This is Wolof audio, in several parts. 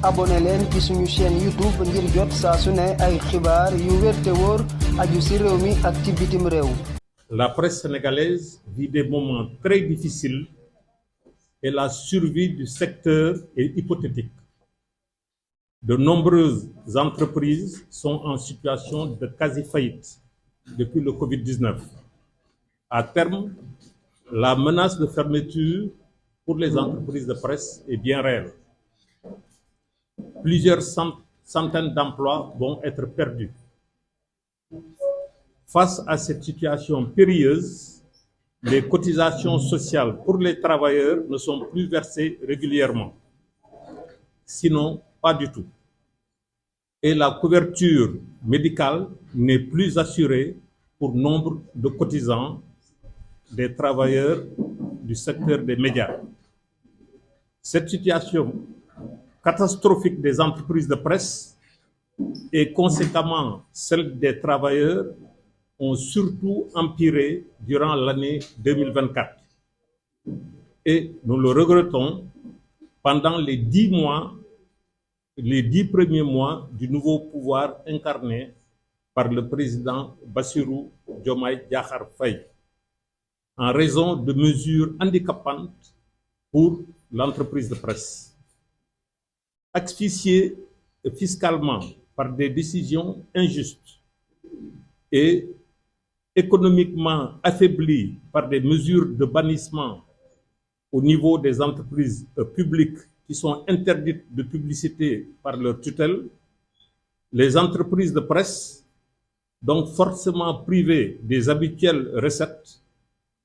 abonné leen ci suñu chaîne YouTube ngir jot saa su ne ay xibaar yu wér te wóor aju ci réew mi ak ci bitim réew. La presse sénégalaise vit des moments très difficiles et la survie du secteur est hypothétique. De nombreuses entreprises sont en situation de quasi-faillite depuis le Covid-19. À terme, la menace de fermeture pour les entreprises de presse est bien réelle. Plusieurs centaines d'emplois vont être perdus. Face à cette situation périlleuse, les cotisations sociales pour les travailleurs ne sont plus versées régulièrement, sinon pas du tout. Et la couverture médicale n'est plus assurée pour nombre de cotisants des travailleurs du secteur des médias. Cette situation catastrophique des entreprises de presse et conséquemment celle des travailleurs ont surtout empiré durant l'année 2024. Et nous le regrettons, pendant les 10 premiers mois du nouveau pouvoir incarné par le président Bassirou Diomaye Diakhar Faye, en raison de mesures handicapantes pour l'entreprise de presse. Asphyxiée fiscalement par des décisions injustes et économiquement affaiblie par des mesures de bannissement au niveau des entreprises publiques qui sont interdites de publicité par leur tutelle, les entreprises de presse, donc forcément privées des habituelles recettes,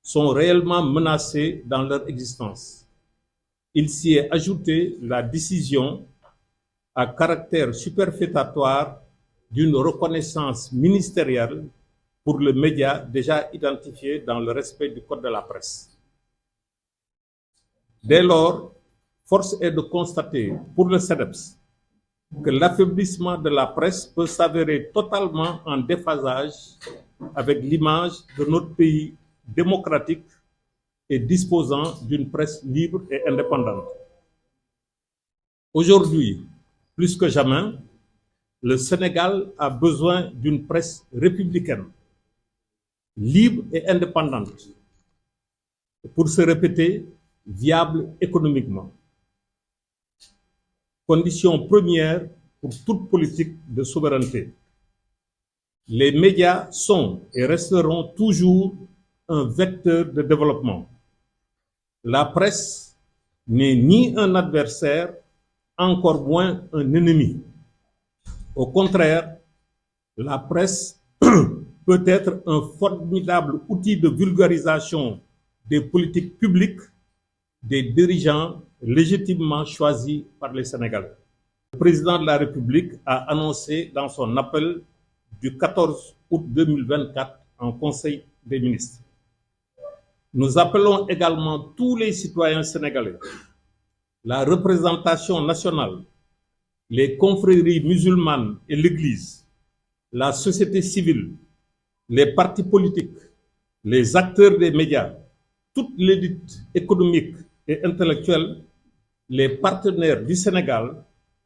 sont réellement menacées dans leur existence. Il s'y est ajouté la décision à caractère superfétatoire d'une reconnaissance ministérielle pour le média déjà identifié dans le respect du Code de la presse. Dès lors, force est de constater pour le CDEPS que l'affaiblissement de la presse peut s'avérer totalement en déphasage avec l'image de notre pays démocratique et disposant d'une presse libre et indépendante. Aujourd'hui, plus que jamais, le Sénégal a besoin d'une presse républicaine, libre et indépendante, pour se répéter, viable économiquement. Condition première pour toute politique de souveraineté. Les médias sont et resteront toujours un vecteur de développement. La presse n'est ni un adversaire, encore moins un ennemi. Au contraire, la presse peut être un formidable outil de vulgarisation des politiques publiques des dirigeants légitimement choisis par les Sénégalais. Le président de la République a annoncé dans son appel du 14 août 2024 en Conseil des ministres. Nous appelons également tous les citoyens sénégalais, la représentation nationale, les confréries musulmanes et l'Église, la société civile, les partis politiques, les acteurs des médias, toute l'élite économique et intellectuelle, les partenaires du Sénégal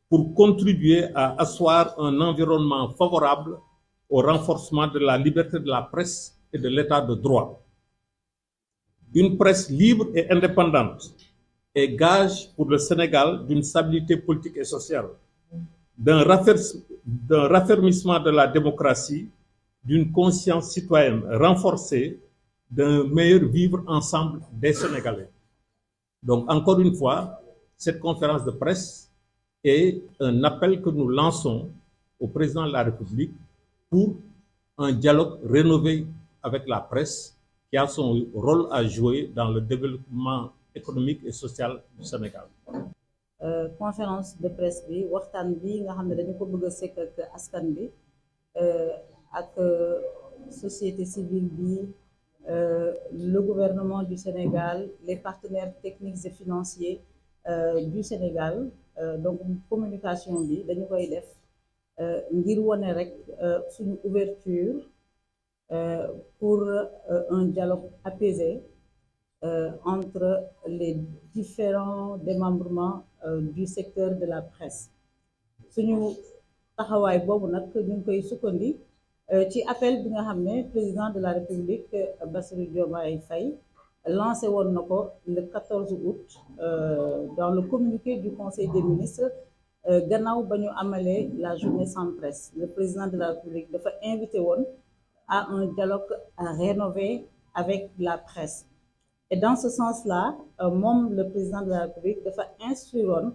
pour contribuer à asseoir un environnement favorable au renforcement de la liberté de la presse et de l'état de droit. Une presse libre et indépendante est gage pour le Sénégal d'une stabilité politique et sociale, d'un raffermissement de la démocratie, d'une conscience citoyenne renforcée, d'un meilleur vivre ensemble des Sénégalais. Donc, encore une fois, cette conférence de presse est un appel que nous lançons au président de la République pour un dialogue rénové avec la presse qui a son rôle à jouer dans le développement économique et social du Sénégal. Conférence de presse bi waxtaan bi nga xam ne dañu ko bëgg a sekk ak askan bi ak société civile bi, le gouvernement du Sénégal, les partenaires techniques et financiers du Sénégal. Donc communication bi dañu koy def ngir wone rek suñu ouverture pour un dialogue apaisé entre les différents démembrements du secteur de la presse. suñu taxawaay boobu nag ñu ngi koy sukkandi ci appel bi nga xam ne président de la République Bassirou Diomaye Faye lancé woon na ko le 14 août dans le communiqué du Conseil des ministres gannaaw ba ñu amalee la journée sans presse. Le président de la République dafa invité woon à un dialogue rénové avec la presse. Et dans ce sens-là, moom le président de la République dafa instruire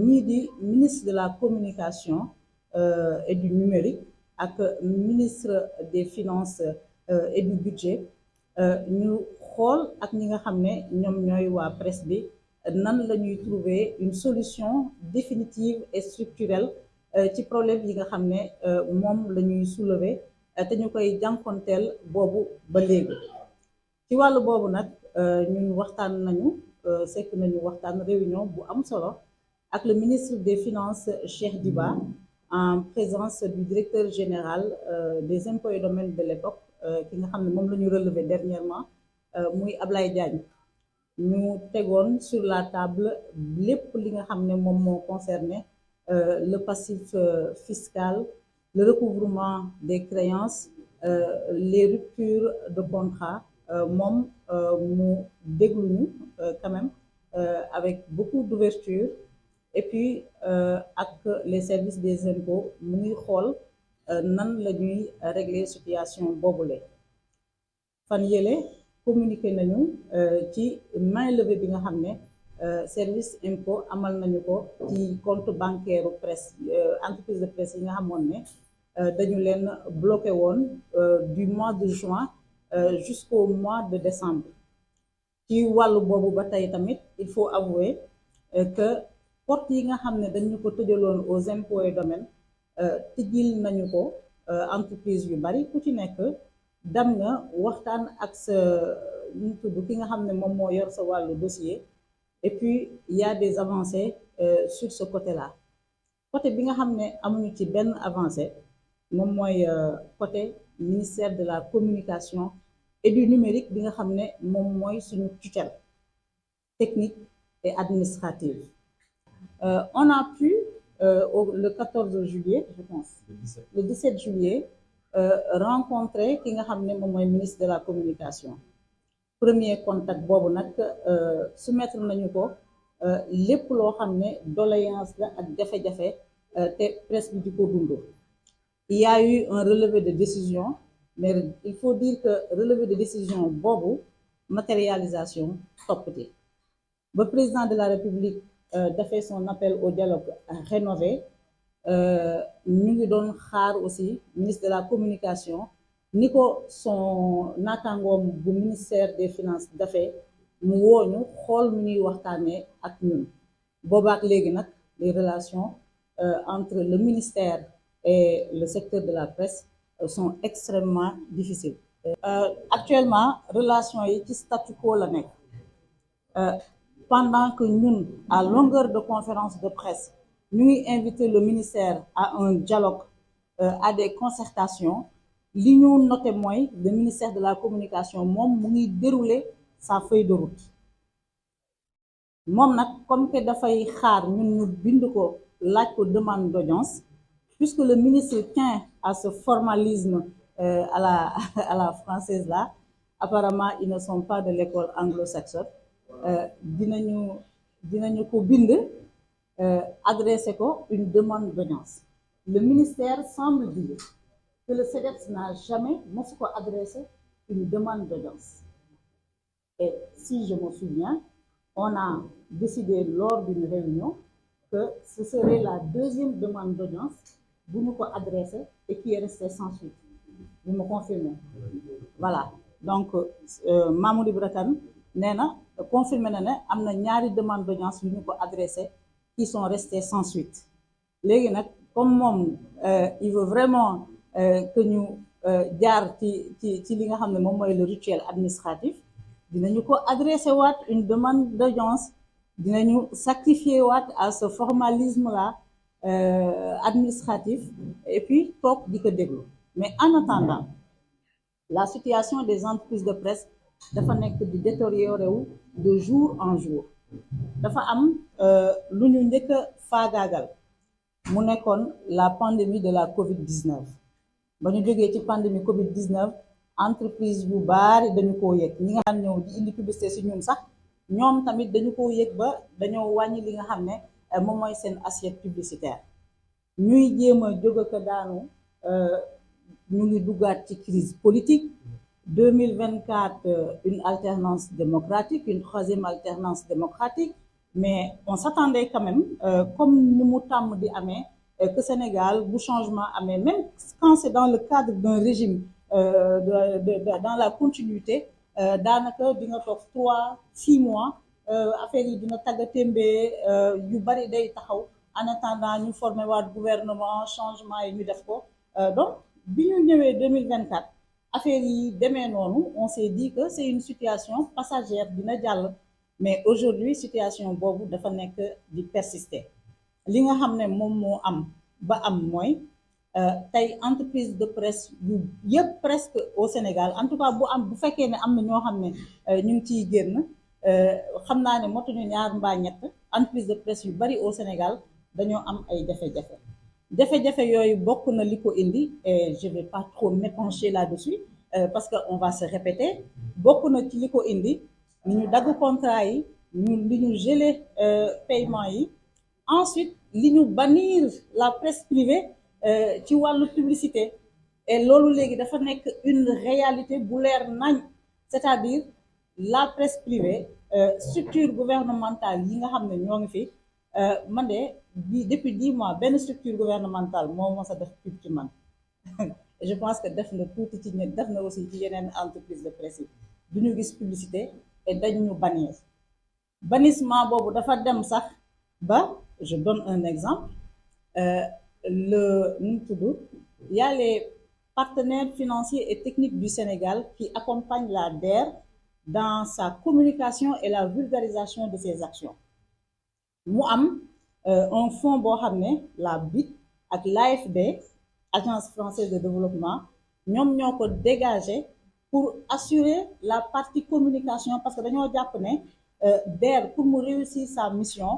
ñii di ministre de la communication et du numérique ak ministre des finances et du budget ñu xool ak ñi nga xam ne ñoom ñooy waa presse bi nan la ñuy trouver une solution définitive et structurelle ci problème yi nga xam ne moom la ñuy soulever te ñu koy jànkonteel boobu ba léegi. ci wàllu boobu nag ñun waxtaan nañu sekk nañu waxtaan réunion bu am solo ak le ministre des finances Cheikh Diba en présence du directeur général des impôts et domaines de l'époque ki nga xam ne moom la ñu relevé dernièrement muy Ablaye Diagne. ñu tegoon sur la table lépp li nga xam ne moom moo concerné le passif fiscal, le recouvrement des créances, les ruptures de contrat. Moom mu dégluñu quand même avec beaucoup d'ouverture et puis ak les services des impôts mu ngi xool nan la ñuy régler situation boobule. fan yële communiqué nañu ci mainlevée bi nga xam ne service impôt amal nañu ko ci compte bancaire presse entreprise de presse yi nga xamoon ne dañu leen bloqué woon du mois de juin jusqu'au mois de décembre. ci wàllu boobu ba tey tamit il faut avouer que porte yi nga xam ne dañu ko tëjaloon aux impôts et domaines tijjil nañu ko entreprise yu bari ku ci nekk dem nga waxtaan ak sa ñu tudd ki nga xam ne moom moo yor sa wàllu dossier et puis il y a des avancées sur ce côté-là. côté bi nga xam ne amuñu ci benn avancée moom mooy côté ministère de la communication et du numérique bi nga xam ne moom mooy suñu tutelle technique et administrative. On a pu le 14 juillet je pense le 17 juillet rencontrer ki nga xam ne moom mooy ministre de la communication. Premier contact boobu nag soumettre nañu ko lépp loo xam ne doléance la ak jafe-jafe te presse bi di ko dund. Il y a eu un relevé de décision, mais il faut dire que relevé de décision boobu matérialisation toppati ba président de la République defee son appel au dialogue rénové. ñu ngi doon xaar aussi ministre de la communication ni ko son naataangoom bu ministère des finances dafee mu wooñu xool mu ñuy waxtaanee ak ñun boobaak léegi nag les relations entre le ministère et le secteur de la presse sont extrêmement difficiles. Actuellement relation yi ci statu quo la nekk pendant que ñun à longueur de conférence de presse ñu ngi invité le ministère à un dialogue à des concertations. Li ñu noté mooy le ministère de la communication moom mu ngi dérouler sa feuille de route moom nag comme que dafay xaar ñun ñu bind ko laaj ko demande d'audience puisque le ministre tient à ce formalisme à la française là. Apparemment ils ne sont pas de l'école anglo-saxonne. dinañu ko bind adressé ko une demande d'audience. Le ministère semble dire que le CDEPS n'a jamais mosu ko adressé une demande d'audience. Et si je me souviens, on a décidé lors d'une réunion que ce serait la deuxième demande d'audience bu ñu ko adressé et qui est restée sans suite. Vous me confirmez? Voilà. Donc Mamoudou Ibra Kane nee na confirmé na ne am na ñaari demande d'audience yu ñu ko adressé qui sont restés sans suite. léegi nag comme moom il veut vraiment que ñu jaar ci li nga xam ne moom mooy le rituel administratif dinañu ko adressé waat une demande d'audience dinañu sacrifier waat à ce formalisme là administratif et puis toog di ko déglu. Mais en attendant la situation des entreprises de presse dafa nekk di détériorer wu de jour en jour. Dafa am lu ñu njëkk a faagaagal mu nekkoon la pandémie de la Covid-19 ba ñu jógee ci pandémie Covid-19 entreprise yu baari dañu koo yëg ñi nga xam ñëw di indi publicité ci ñun sax ñoom tamit dañu koo yëg ba dañoo wàññi li nga xam ne moom mooy seen assiette publicitaire ñuy jéem a jóg ak daanu ñu ngi duggaat ci crise politique 2024 une alternance démocratique une troisième alternance démocratique mais on s'attendait quand même comme ni mu tàmm di amee que Sénégal bu changement amee même quand c'est dans le cadre d'un régime dans la continuité daanaka di nga toog 3-6 mois affaire yi dina taggatémbee yu bari day taxaw en attendant ñu formé waat gouvernement changement yi ñu def ko donc bi ñu ñëwee 2024 affaire yi demee noonu on s'est dit que c'est une situation passagère dina jàll mais aujourd'hui situation boobu dafa nekk di persister li nga xam ne moom moo am ba am mooy tey entreprise de presse yu yëpp presque au Sénégal en tout cas bu fekkee ne am na ñoo xam ne ñu ngi ciy génn xam naa ne motuñu ñaar mbaa ñett entreprise de presse yu bari au Sénégal dañoo am ay jafe-jafe yooyu bokk na li ko indi et je vais pas trop m'épancher là-dessus parce que on va se répéter bokk na ci li ko indi ni ñu dagg contrat yi li ñu gelé paiement yi ensuite li ñu bannir la presse privée ci wàllu publicité et loolu léegi dafa nekk une réalité bu leer nañ c'est-à-dire la presse privée structure gouvernementale yi nga xam ne ñoo ngi fi man de depuis 10 mois benn structure gouvernementale moo mos a def pub ci man et je pense que def na tuuti ci ñe def na aussi ci yeneen entreprise de presse yi du ñu gis publicité et dañ ñu bannir bannissement boobu dafa dem sax ba je donne un exemple il y a les partenaires financiers et techniques du Sénégal qui accompagnent la DER dans sa communication et la vulgarisation de ses actions mu am un fonds boo xam ne la BIT ak l'AFD Agence française de développement ñoom ñoo ko dégagé pour assurer la partie communication parce que dañoo jàpp ne DER pour mu réussir sa mission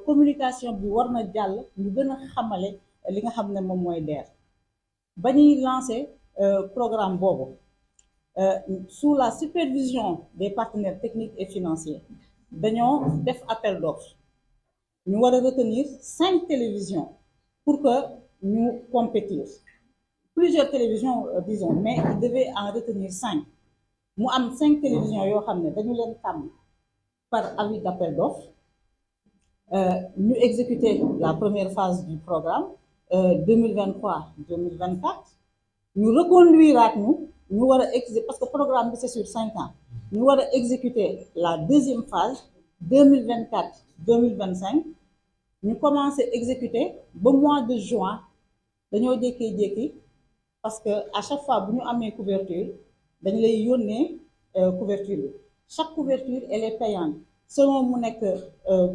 communication bi war na jàll ñu gën a xamale li nga xam ne moom mooy DER ba ñuy lancer programme boobu sous la supervision des partenaires techniques et financiers dañoo def appel d'offres ñu war a retenir 5 télévisions pour que ñu compétir plusieurs télévisions disons mais il devait en retenir 5 mu am 5 télévisions yoo xam ne dañu leen tàmm par avis d'appel d'offres ñu exécuter la première phase du programme 2023-2024 ñu reconduiraat ñu war a exécuter parce que programme bi c'est sur 5 ans ñu war a exécuter la deuxième phase 2024-2025 ñu commencé exécuter ba mois de juin dañoo jékki-jékki parce que à chaque fois bu ñu amee couverture dañu lay yónnee couverture bi chaque couverture elle est payante selon mu nekk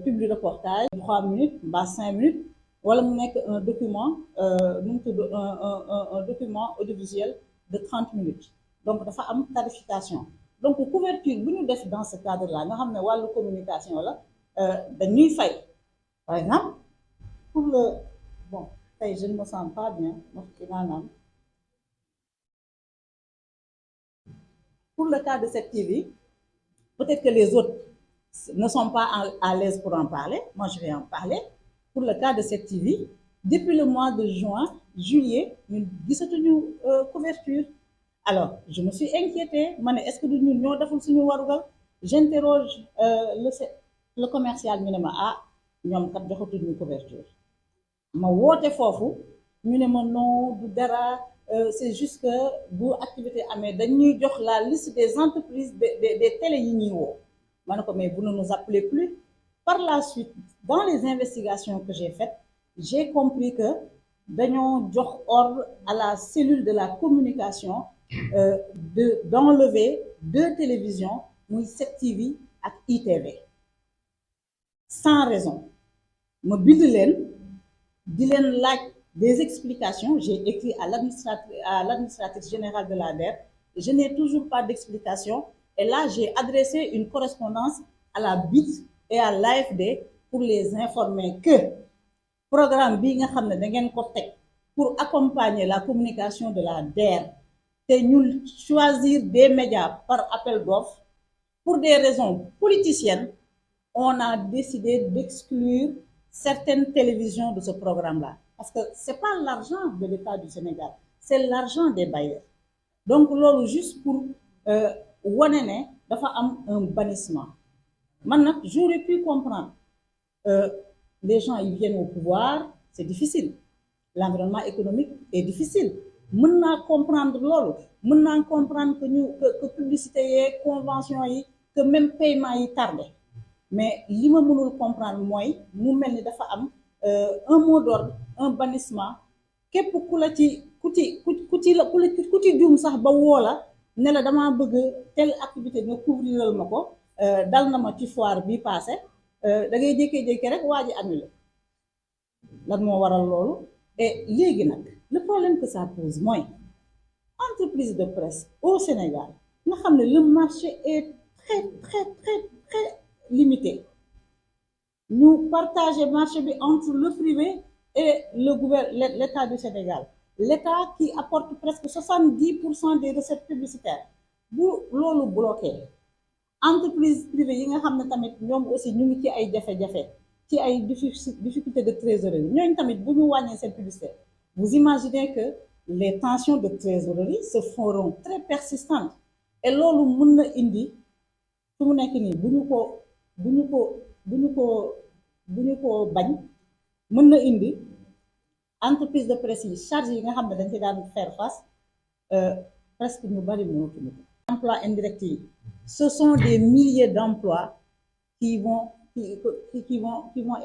publi reportage 3 minutes mbaa 5 minutes wala mu nekk un document nu mu tudd un document audiovisuel de 30 minutes donc dafa am tarification donc couverture bu ñu def dans ce cadre là nga xam ne wàllu communication la dañuy fay par exemple pour le bon tey je ne me sens pas bien ndax ci maanaam pour le cas de cette TV peut-être que les autres ne sont pas à l'aise pour en parler moi je vais en parler pour le cas de cette TV depuis le mois de juin juillet ñun gisatuñu couverture alors je me suis inquiétée ma ne est-ce que du ñun ñoo deful suñu warugal j'interroge le commercial ñu ne ma ñoom kat joxatuñu couverture ma woote foofu ñu ne ma non du dara c'est juste que bu activité amee dañuy jox la liste des entreprises des télé yi ñuy woo ma ne ko mais vous ne nous appelez plus par la suite dans les investigations que j'ai faites j'ai compris que dañoo jox ordre à la cellule de la communication d'enlever 2 télévisions muy 7TV ak ITV sans raison ma bind leen di leen laaj des explications j'ai écrit à l'administratrice générale de la DER je n'ai toujours pas d'explication et là j'ai adressé une correspondance à la BIT et à l'AFD pour les informer que programme bii nga xam ne da ngeen ko teg pour accompagner la communication de la DER te ñu choisir des médias par appel d'offres pour des raisons politiciennes, on a décidé d'exclure certaines télévisions de ce programme-là. Parce que ce n'est pas l'argent de l'État du Sénégal, c'est l'argent des bailleurs. Donc, là, juste pour wane ne dafa am un bannissement. Maintenant, j'aurais pu comprendre. Les gens, ils viennent au pouvoir, c'est difficile. L'environnement économique est difficile. Mën naa comprendre loolu, mën naa comprendre que publicité yi, convention yi, que même paiement yi tardé. Mais li ma mënul comprendre mooy mu mel ni dafa am un mot d'ordre, un bannissement. Képp ku ci juum sax ba woo la ne la damaa bëgg telle activité nga couvriral ma ko dal na ma ci foire bi passé da ngay jékkee-jékkee rek waa ji annulé lan moo waral loolu. Et léegi nag le problème que ça pose mooy entreprise de presse au Sénégal nga xam ne le marché est très limité. Ñu partager marché bi entre le privé et l'État du Sénégal. L'État qui apporte presque 70% des recettes publicitaires. Bu loolu bloqué entreprise privée yi nga xam ne tamit ñoom aussi ñu ngi ci ay jafe-jafe ci ay difficultés de trésorerie ñooñu tamit bu ñu wàññee seen publicité. Vous imaginez que les tensions de trésorerie se feront très persistantes et loolu mën na indi fu mu nekk nii bu ñu ko bañ mën na indi entreprise de presse yi charge yi nga xam ne dañ ci daan faire face presque ñu bari mënatuñu ko. Emploi indirect yi ce sont des milliers d'emplois qui vont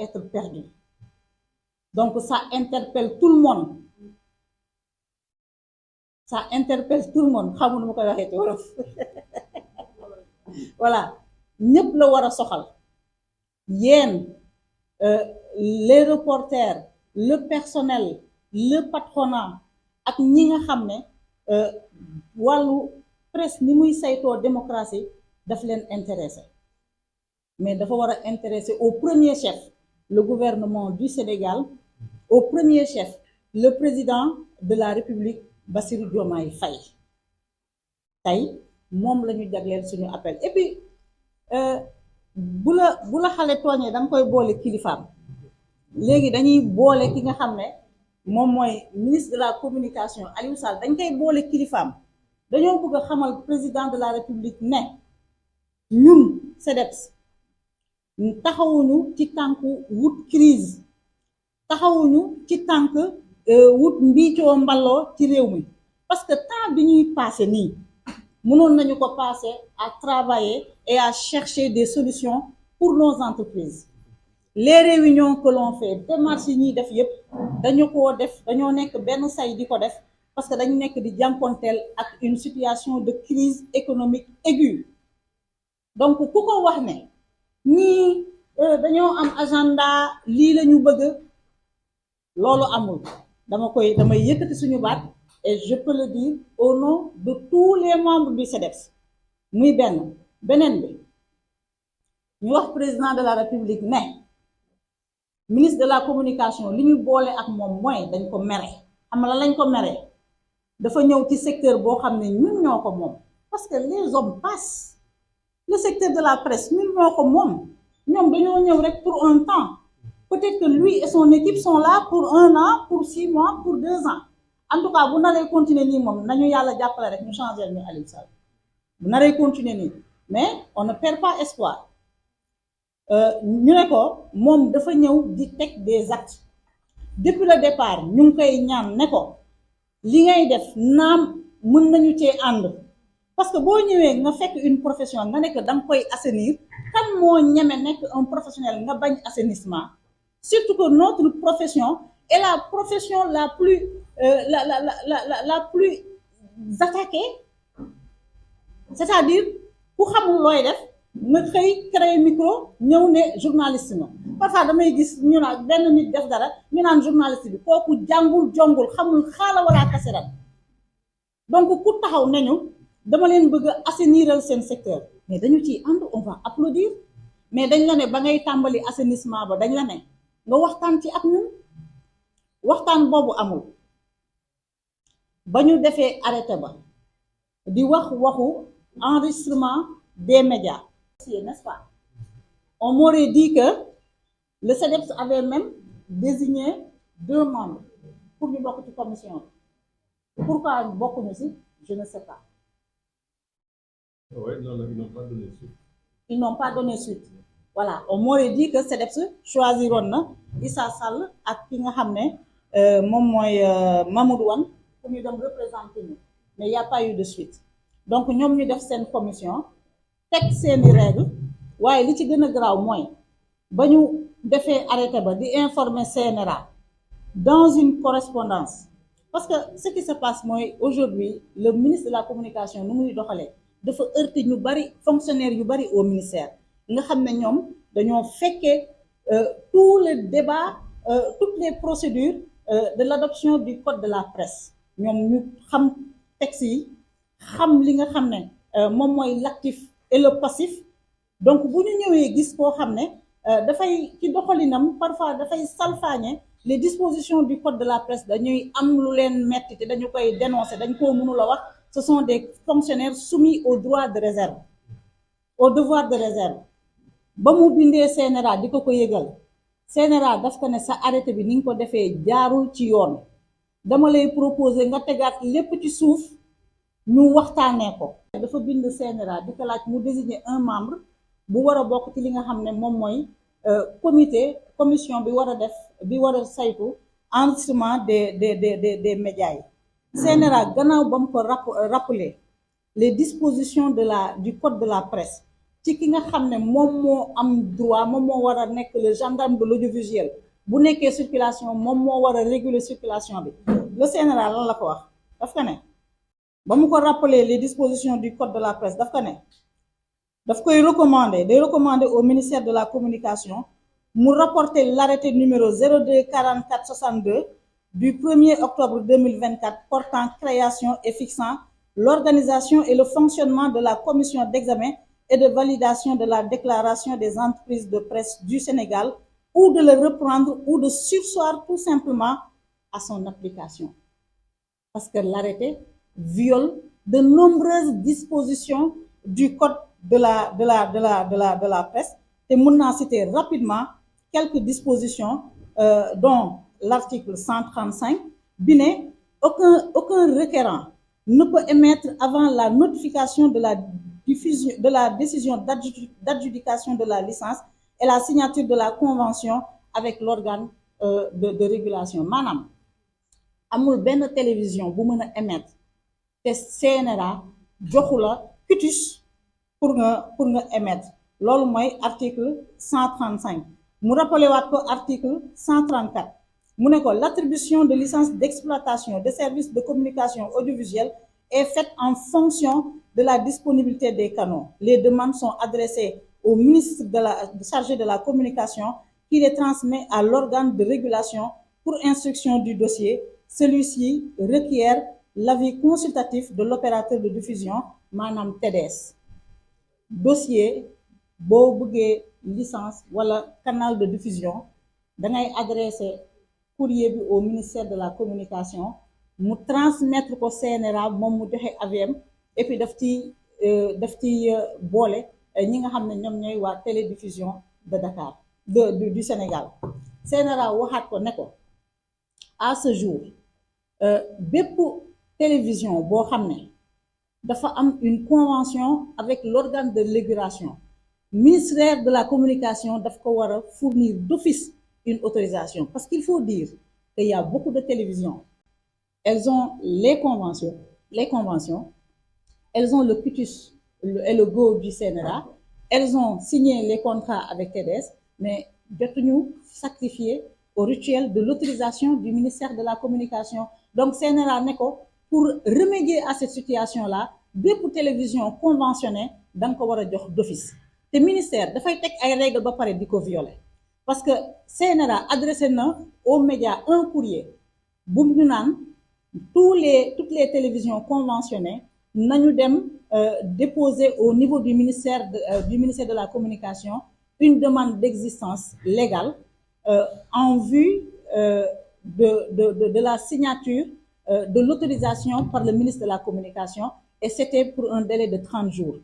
être perdus. Donc ça interpelle tout le monde. Ça interpelle tout le monde. Xamul nu ma koy waxee ci wolof. Voilà ñëpp la war a soxal yéen les reporters le personnel le patronat ak ñi nga xam ne wàllu presse ni muy saytoo démocratie daf leen intéressé mais dafa war a intéresser au premier chef le gouvernement du Sénégal, au premier chef le président de la République Bassirou Diomaye Faye. Tey moom la ñu jagleel suñu appel et puis bu la xale tooñee da nga koy boole kilifaam léegi dañuy boole ki nga xam ne moom mooy ministre de la communication Aliou Sall dañ koy boole kilifaam dañoo bëgg a xamal président de la République ne ñun CDEPS taxawuñu ci tànku wut crise taxawuñu ci tànk wut mbiicoo mballoo ci réew mi parce que temps bi ñuy passé nii mënoon nañu ko passer à travailler et à chercher des solutions pour nos entreprises. Les réunions que l'on fait démarches yi ñuy def yépp dañoo nekk benn say di ko def parce que dañu nekk di jànkonteel ak une situation de crise économique aiguë. Donc ku ko wax ne ñii dañoo am agenda lii la ñu bëgg loolu amul damay yëkkati suñu baat et je peux le dire au nom de tous les membres du CDEPS muy beneen bi ñu wax président de la République ne ministre de la communication li ñu boole ak moom mooy dañ ko mere xam la lañ ko mere dafa ñëw ci secteur boo xam ne ñun ñoo ko moom parce que les hommes passent le secteur de la presse ñun ñoo ko moom ñoom dañoo ñëw rek pour un temps peut-être que lui et son équipe sont là pour 1 an pour 6 mois pour 2 ans en tout cas bu naree continuer nii moom nañu yàlla jàppale rek ñu changer ñu Aliou Sall bu naree continuer nii mais on ne perd pas espoir ñu ne ko moom dafa ñëw di teg des actes depuis le départ ñu ngi koy ñaan ne ko li ngay def naam mën nañu cee ànd parce que boo ñëwee nga fekk une profession nga nekk da nga koy assainir kan moo ñeme nekk un professionnel nga bañ assainissement surtout que notre profession est la profession la plus la plus attaquée c'est-à-dire ku xamul looy def nga xëy créer micro ñëw ne journaliste na parfois damay gis ñu naan benn nit def dara ñu naan journaliste bi kooku jàngul jongul xamul xaala wala kaseran donc ku taxaw nañu dama leen bëgg a assainiral seen secteur mais dañu ciy ànd on va applaudir mais dañ la ne ba ngay tàmbali assainissement ba dañ la ne nga waxtaan ci ak ñun waxtaan boobu amul ba ñu defee arrêté ba di wax waxu enregistrement des médias, n'est-ce pas? On m'aurait dit que le CDEPS avait même désigné 2 membres pour ñu bokk ci commission bi. Pourquoi bokkuñu ci? Je ne sais pas. Ouais, non, ils n'ont pas donné suite. Ils n'ont pas donné suite. Voilà, on m'aurait dit que CDEPS choisiroon na Issa Sall ak ki nga xam ne moom mooy Mamadou Wane pour ñu dem représenter ñu, mais il n'y a pas eu de suite. Donc ñoom ñu def seen commission teg seeni règle waaye li ci gën a garaaw mooy ba ñu defee arrêté ba di informer CNRA dans une correspondance, parce que ce qui se passe mooy aujourd'hui le ministre de la communication nu muy doxalee dafa heurter ñu bari fonctionnaires yu bari au ministère nga xam ne ñoom dañoo fekkee tout le débat, toutes les procédures de l'adoption du code de la presse. ñoom ñu xam texte yi xam li nga xam ne moom mooy l'actif et le passif. Donc bu ñu ñëwee gis koo xam ne dafay ci doxalinam parfois dafay salfaañe les dispositions du code de la presse, dañuy am lu leen metti te dañu koy dénoncer, dañ koo mënul a wax. Ce sont des fonctionnaires soumis au droit de réserve, au devoir de réserve. Ba mu bindee CNRA di ko yëgal CNRA daf ko ne sa arrêté bi ni nga ko defee jaarul ci yoon, dama lay proposer nga tegaat lépp ci suuf ñu waxtaanee ko. Dafa bind CNRA di ko laaj mu désigner un membre bu war a bokk ci li nga xam ne moom mooy commission bi war a def bi war a saytu enregistrement des médias yi. CNRA gannaaw ba mu ko rappeler les dispositions du code de la presse ci ki nga xam ne moom moo am droit, moom moo war a nekk le gendarme de l'audiovisuel bu nekkee circulation moom moo war a réguler circulation bi. Le CNRA lan la ko wax daf ko ne ba mu ko rappeler les dispositions du code de la presse daf ko ne daf koy recommander au ministère de la communication mu rapporter l'arrêté numéro 02 44 62 du 1er octobre 2024 portant création et fixant l'organisation et le fonctionnement de la commission d'examen et de validation de la déclaration des entreprises de presse du Sénégal, ou de le reprendre ou de surseoir tout simplement à son application. Parce que l'arrêté viole de nombreuses dispositions du code de la presse. Et mën naa citer rapidement quelques dispositions dont l'article 135 bi ne aucun requérant ne peut émettre avant la notification de la décision d'adjudication de la licence et la signature de la convention avec l'organe de régulation. Maanaam amul benn télévision bu mën a émettre te CNRA joxu la quitus pour nga émettre. Loolu mooy article 135 mu rappelé waat ko article 134 mu ne ko l'attribution de licence d'exploitation de services de communication audiovisuelle est faite en fonction de la disponibilité des canaux. Les demandes sont adressées au ministre chargé de la communication qui les transmet à l'organe de régulation pour instruction du dossier. Celui-ci requiert l'avis consultatif de l'opérateur de diffusion, maanaam TDS. Dossier boo bëggee licence wala canal de diffusion dangay adresser courrier bi au ministère de la communication mu transmettre ko CNRA moom mu joxe avis et puis daf ci boole ñi nga xam ne ñoom ñooy waa télédiffusion de Dakar du Sénégal. CNRA waxaat ko ne ko à ce jour bépp télévision boo xam ne dafa am une convention avec l'organe de régulation, ministère de la communication daf ko war a fournir d'office une autorisation, parce qu'il faut dire qu'il y a beaucoup de télévisions, elles ont les conventions, elles ont le quitus et le go du CNRA, elles ont signé les contrats avec TDS, mais jotuñu sacrifier au rituel de l'autorisation du ministère de la communication. Donc CNRA ne ko pour remédier à cette situation-là bépp télévision conventionnée da nga ko war a jox d'office. te ministère dafay teg ay règles ba pare di ko violer parce que CNRA adressé na aux médias un courrier bu ñu naan toutes les télévisions conventionnées nañu dem déposer au niveau du ministère de la communication une demande d'existence légale en vue de la signature de l'autorisation par le ministre de la Communication, et c'était pour un délai de 30 jours.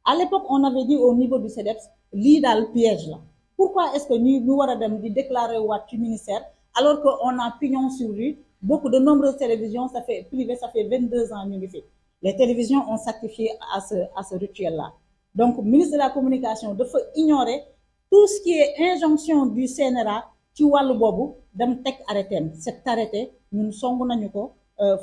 À l'époque, on avait dit au niveau du CEDEPS, lii daal piège la. Pourquoi est-ce que ñu war a dem di déclarer waat ci ministère alors que on a pignon sur rue? Beaucoup de nombreuses télévisions privées, ça fait 22 ans ñu ngi fi. Les télévisions ont sacrifié à ce rituel-là. Donc, ministre de la Communication dafa ignorer tout ce qui est injonction du CNRA ci wàllu boobu dem teg arrêté. Cet arrêté ñun song nañu ko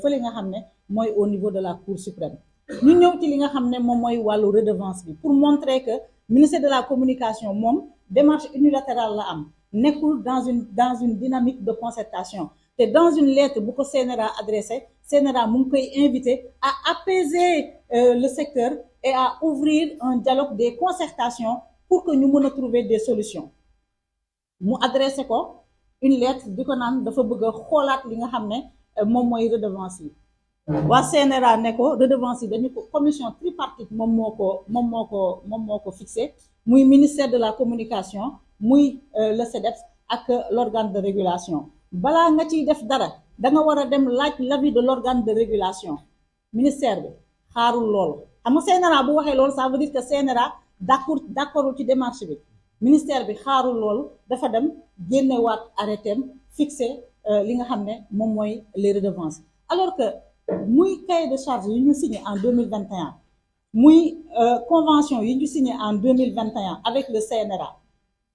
fële nga xam ne mooy au niveau de la Cour suprême. ñu ñëw ci li nga xam ne moom mooy wàllu redevance bi pour montrer que ministère de la Communication moom démarche unilatérale la am nekkul dans une dynamique de concertation. te dans une lettre bu ko CNRA adressé CNRA mu ngi koy invité à apaiser le secteur et à ouvrir un dialogue des concertations pour que ñu mën a trouver des solutions mu adressé ko une lettre di ko naan dafa bëgg a xoolaat li nga xam ne moom mooy redevance yi waa CNRA ne ko redevance yi dañu ko commission tripartite moom moo ko fixé muy ministère de la Communication muy le CEDEPS ak l'organe de régulation balaa nga ciy def dara da nga war a dem laaj l'avis de l'organe de régulation ministère bi xaarul loolu xam nga CNRA bu waxee loolu ça veut dire que CNRA d'accordul ci démarche bi ministère bi xaarul loolu dafa dem génnewaat arrêté fixé li nga xam ne moom mooy les redevances alors que muy cahier de charge yi ñu signé en 2021 muy convention yi ñu signé en 2021 avec le CNRA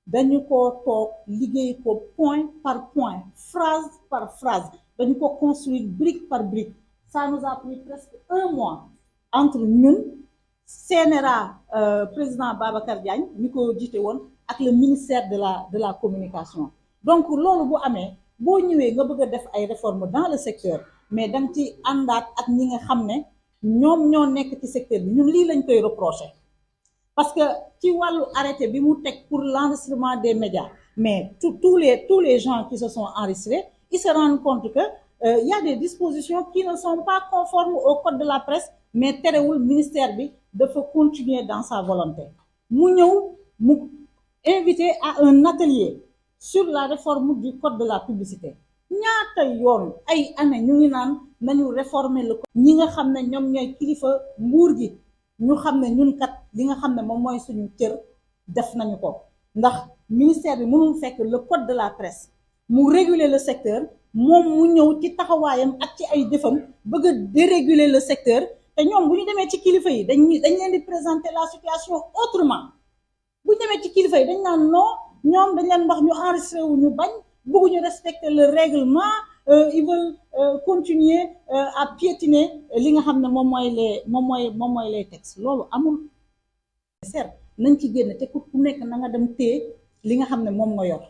dañu ko toog liggéey ko point par point phrase par phrase dañu ko construire brique par brique ça nous a pris presque 1 mois entre ñun CNRA président Babacar Diagne mi ko jiite woon ak le ministère de la Communication donc loolu bu amee boo ñëwee nga bëgg a def ay réformes dans le secteur mais da nga ci àndaat ak ñi nga xam ne ñoom ñoo nekk ci secteur bi ñun lii lañ koy reprocher parce que ci wàllu arrêté bi mu teg pour l'enregistrement des médias mais tous les gens qui se sont enregistrés ils se rendent compte que y a des dispositions qui ne sont pas conformes au code de la presse mais terewul ministère bi dafa continuer dans sa volonté mu ñëw mu invité à un atelier sur la réforme du code de la publicité ñaata yoon ay année ñu ngi naan nañu réformer le code ñi nga xam ne ñoom ñooy kilifa nguur gi ñu xam ne ñun kat li nga xam ne moom mooy suñu cër def nañu ko ndax ministère bi mënul fekk le code de la presse mu réguler le secteur moom mu ñëw ci taxawaayam ak ci ay jëfam bëgg a déréguler le secteur te ñoom bu ñu demee ci kilifa yi dañ leen di présenter la situation autrement bu ñu demee ci kilifa yi dañ naan non ñoom dañ leen wax ñu enregistré wu ñu bañ bëgguñu respecter le règlement ils veulent continuer à piétiner li nga xam ne moom mooy les textes loolu amul certes nañ ci génn te ku nekk na nga dem téye li nga xam ne moom nga yor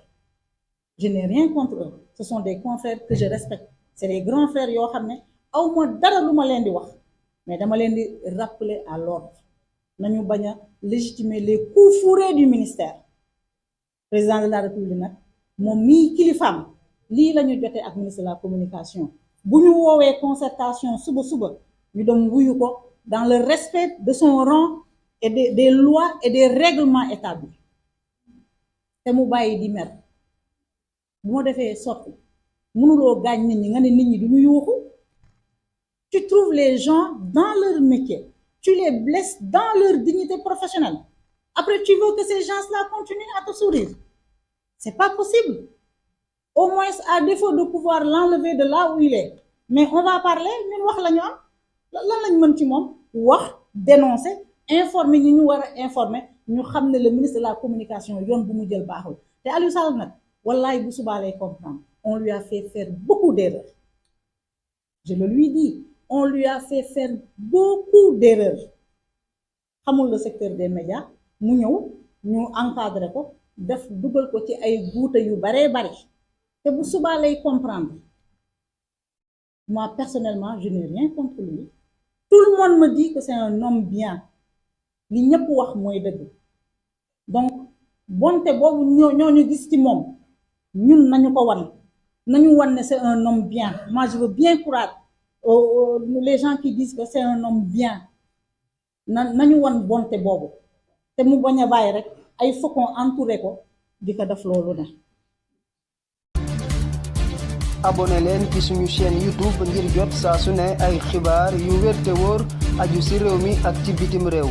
je n'ai rien contre eux ce sont des confrères que je respecte c'est des grands frères yoo xam ne aw ma dara lu ma leen di wax mais dama leen di rappeler à l'ordre nañu bañ a légitimer les coups fourrés du ministère président de la République nag moom mii kilifaam lii la ñu jotee ak ministre de la Communication bu ñu woowee concertation suba ñu dem wuyu ko dans le respect de son rang et des lois et des règlements établis te mu bàyyi di mer bu ma defee sorti mënuloo gaañ nit ñi nga ne nit ñi duñu yuuxu tu trouves les gens dans leur métier tu les blesses dans leur dignité professionnelle après tu veux que ces gens-là continuent à te sourire c'est pas possible au moins à défaut de pouvoir l'enlever de là où il est mais on va parler ñun wax la ñu am lan lañ mën ci moom wax dénoncer informer ñi ñu war a informer ñu xam ne le ministre de la Communication yoon bu mu jël baaxul te Aliou Sall nag wallaay bu subaa lay comprendre on lui a fait faire beaucoup d'erreurs je le lui dis on lui a fait faire beaucoup d'erreurs xamul le secteur des médias mu ñëw ñu encadrer ko def dugal ko ci ay guute yu baree bari te bu subaa lay comprendre moi personnellement je n'ai rien contre lui tout le monde me dit que c'est un homme bien li ñëpp wax mooy dëgg donc bonte boobu ñooñu gis ci moom ñun nañu ko nañu wan ne c'est un homme bien moi je veux bien croire les gens qui disent que c'est un homme bien nañu wan bonte boobu te mu bañ a bàyyi rek ay faucon entouré ko di ko def loolu ne abonné leen ci suñu chaîne YouTube ngir jot saa su ne ay xibaar yu wér te wóor aju ci réew mi ak ci bitim réew.